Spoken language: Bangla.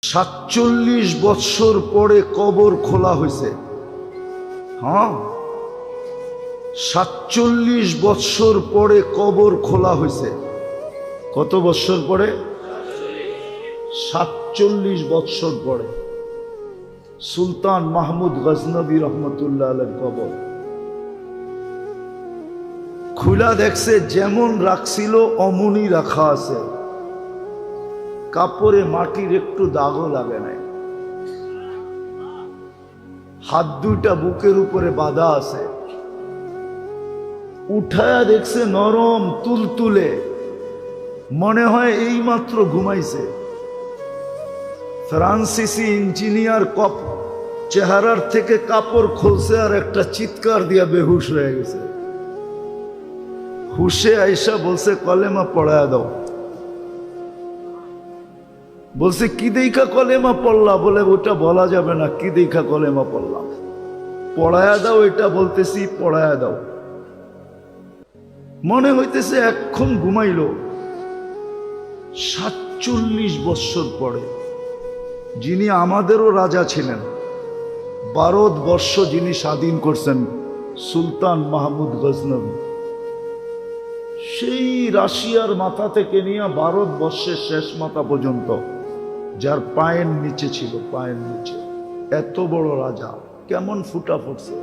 47 বৎসর পরে কবর খোলা হয়েছে। হ্যাঁ, 47 বৎসর পরে কবর খোলা হয়েছে। কত বৎসর পরে? 47 বৎসর পরে সুলতান মাহমুদ গজনবী রহমতুল্লাহ আলাইহির কবর খুলা দেখছে, যেমন রাখছিল অমনি রাখা আছে, কাপড়ে মাটির একটু দাগও লাগে নাই, হাত দুইটা বুকের উপরে বাঁধা আছে। উঠায়া দেখছে নরম তুলতুলে, মনে হয় এইমাত্র ঘুমাইছে। ফ্রান্সিসি ইঞ্জিনিয়ার কপ চেহারার থেকে কাপড় খুলছে আর একটা চিৎকার দিয়া বেহুশ হয়ে গেছে। হুশে আইসা বলছে কলেমা পড়ায়া দাও। বলছে কি দেখা কলেমা পড়লা? বলে ওটা বলা যাবে না, কি দেখা কলেমা পড়লাম। পড়ায়া দাও, এটা বলতেছি পড়ায়া দাও। মনে হইতেছে এক্ষণ ঘুমাইল। 47 বৎসর পরে যিনি আমাদেরও রাজা ছিলেন, ভারতবর্ষ যিনি স্বাধীন করছেন, সুলতান মাহমুদ গজনবী, সেই রাশিয়ার মাথা থেকে নিয়ে ভারতবর্ষের শেষ মাথা পর্যন্ত যার পায়ের নিচে ছিল, পায়ের নিচে এত বড় রাজা, কেমন ফুটা ফুটছে।